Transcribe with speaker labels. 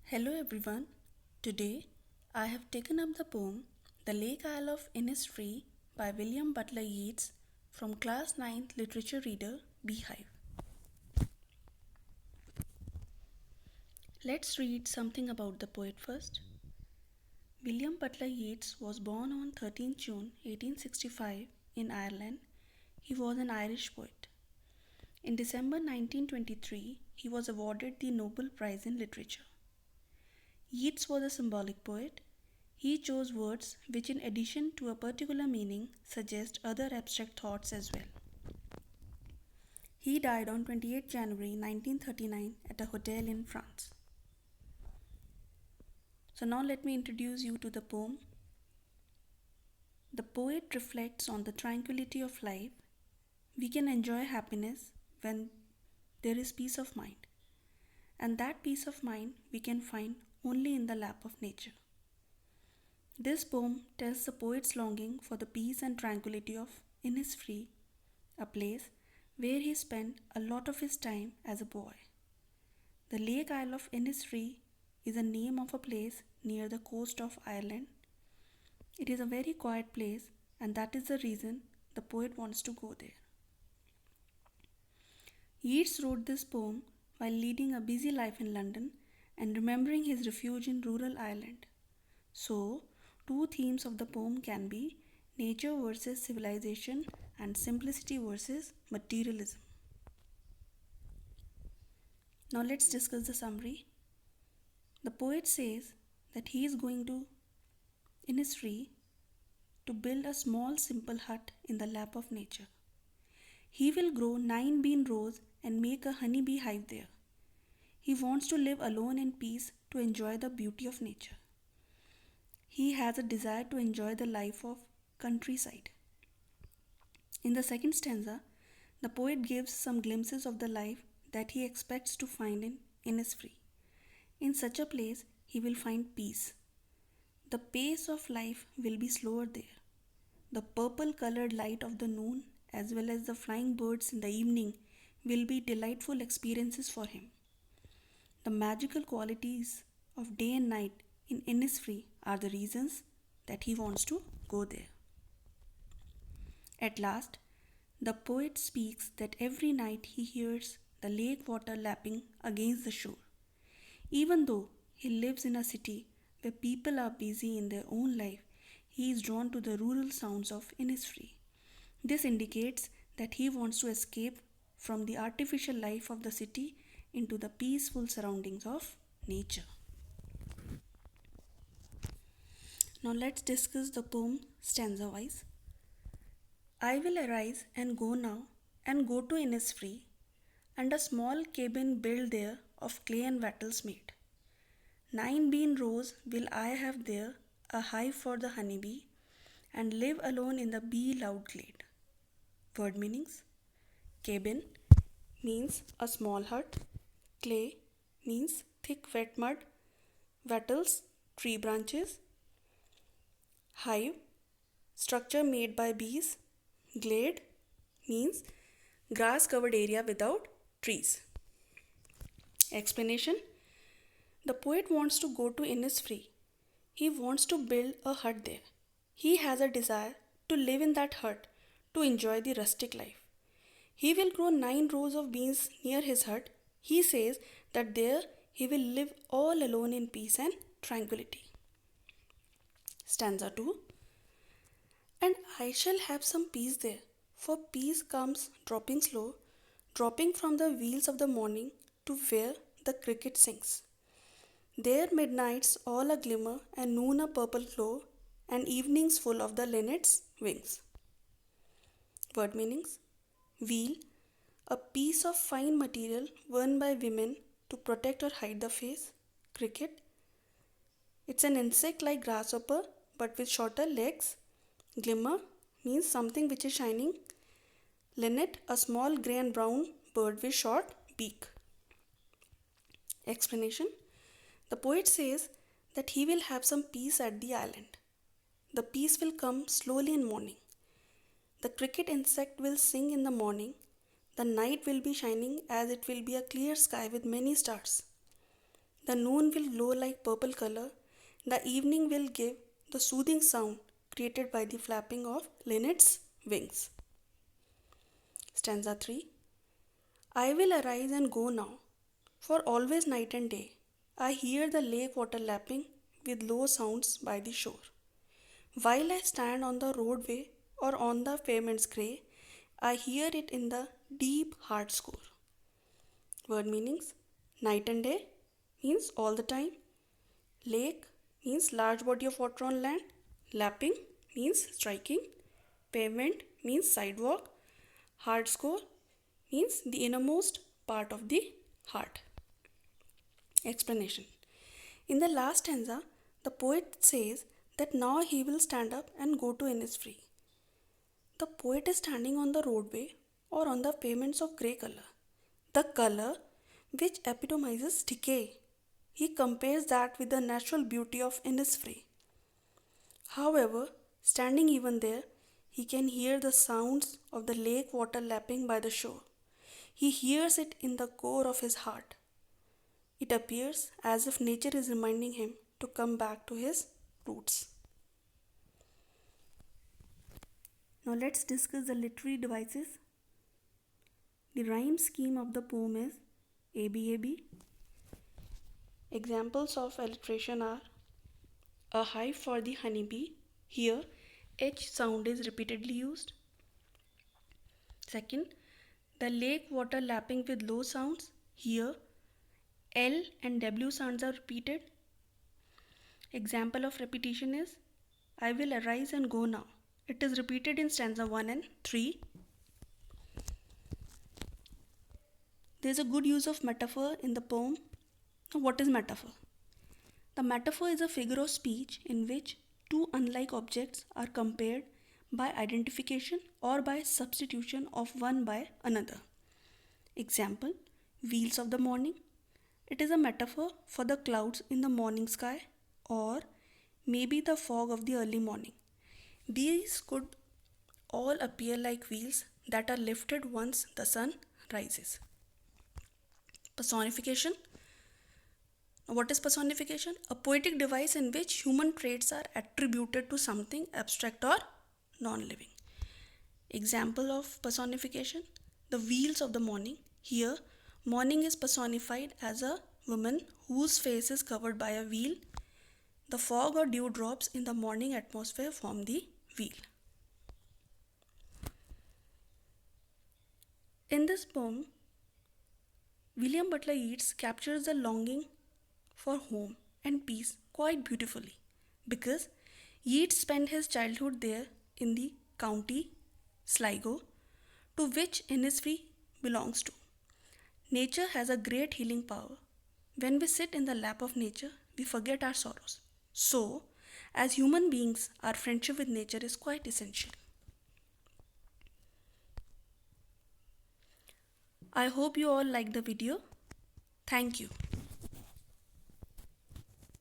Speaker 1: Hello everyone. Today I have taken up the poem The Lake Isle of Innisfree by William Butler Yeats from Class 9th Literature Reader Beehive. Let's read something about the poet first. William Butler Yeats was born on 13th June 1865 in Ireland. He was an Irish poet. In December 1923, he was awarded the Nobel Prize in Literature. Yeats was a symbolic poet. He chose words which, in addition to a particular meaning, suggest other abstract thoughts as well. He died on 28 January 1939 at a hotel in France. So, now let me introduce you to the poem. The poet reflects on the tranquility of life. We can enjoy happiness when there is peace of mind, and that peace of mind we can find only in the lap of nature. This poem tells the poet's longing for the peace and tranquility of Innisfree, a place where he spent a lot of his time as a boy. The Lake Isle of Innisfree is the name of a place near the coast of Ireland. It is a very quiet place, and that is the reason the poet wants to go there. Yeats wrote this poem while leading a busy life in London and remembering his refuge in rural Ireland. So, two themes of the poem can be nature versus civilization and simplicity versus materialism. Now, let's discuss the summary. The poet says that he is going to Innisfree to build a small simple hut in the lap of nature. He will grow 9 bean rows and make a honeybee hive there. He wants to live alone in peace to enjoy the beauty of nature. He has a desire to enjoy the life of countryside. In the second stanza, the poet gives some glimpses of the life that he expects to find in Innisfree. In such a place, he will find peace. The pace of life will be slower there. The purple colored light of the noon, as well as the flying birds in the evening, will be delightful experiences for him. The magical qualities of day and night in Innisfree are the reasons that he wants to go there. At last, the poet speaks that every night he hears the lake water lapping against the shore. Even though he lives in a city where people are busy in their own life, he is drawn to the rural sounds of Innisfree. This indicates that he wants to escape from the artificial life of the city into the peaceful surroundings of nature. Now let's discuss the poem stanza wise. I will arise and go now and go to Innisfree, and a small cabin built there of clay and wattles made. 9 bean rows will I have there, a hive for the honeybee, and live alone in the bee loud glade. Word meanings. Cabin means a small hut. Clay means thick wet mud. Wattles, tree branches. Hive, structure made by bees. Glade means grass covered area without trees. Explanation. The poet wants to go to Innisfree. He wants to build a hut there. He has a desire to live in that hut to enjoy the rustic life. He will grow 9 rows of beans near his hut. He says that there he will live all alone in peace and tranquility. Stanza 2. And I shall have some peace there, for peace comes dropping slow, dropping from the wheels of the morning to where the cricket sings. There midnights all a glimmer, and noon a purple glow, and evenings full of the linnet's wings. Word meanings. Wheel, a piece of fine material worn by women to protect or hide the face. Cricket, it's an insect like grasshopper but with shorter legs. Glimmer means something which is shining. Linnet, a small grey and brown bird with short beak. Explanation. The poet says that he will have some peace at the island. The peace will come slowly in morning. The cricket insect will sing in the morning. The night will be shining as it will be a clear sky with many stars. The noon will glow like purple color. The evening will give the soothing sound created by the flapping of linnet's wings. Stanza 3. I will arise and go now, for always night and day I hear the lake water lapping with low sounds by the shore. While I stand on the roadway or on the pavement's grey, I hear it in the deep heart score. Word meanings: night and day means all the time, lake means large body of water on land, lapping means striking, pavement means sidewalk, heart score means the innermost part of the heart. Explanation. In the last stanza, the poet says that now he will stand up and go to Innisfree. The poet is standing on the roadway or on the pavements of grey color, the color which epitomizes decay. He compares that with the natural beauty of Innisfree. However, standing even there, he can hear the sounds of the lake water lapping by the shore. He hears it in the core of his heart. It appears as if nature is reminding him to come back to his roots. Now let's discuss the literary devices. The rhyme scheme of the poem is ABAB. Examples of alliteration are a hive for the honeybee. Here, H sound is repeatedly used. Second, the lake water lapping with low sounds. Here, L and W sounds are repeated. Example of repetition is I will arise and go now. It is repeated in stanza 1 and 3. There is a good use of metaphor in the poem. Now, what is metaphor? The metaphor is a figure of speech in which two unlike objects are compared by identification or by substitution of one by another. Example, wheels of the morning. It is a metaphor for the clouds in the morning sky or maybe the fog of the early morning. These could all appear like wheels that are lifted once the sun rises. Personification. What is personification? A poetic device in which human traits are attributed to something abstract or non-living. Example of personification: the wheels of the morning. Here, morning is personified as a woman whose face is covered by a wheel. The fog or dewdrops in the morning atmosphere form the wheel. In this poem, William Butler Yeats captures the longing for home and peace quite beautifully because Yeats spent his childhood there in the county Sligo, to which Innisfree belongs to. Nature has a great healing power. When we sit in the lap of nature, we forget our sorrows. So, as human beings, our friendship with nature is quite essential. I hope you all liked the video. Thank you.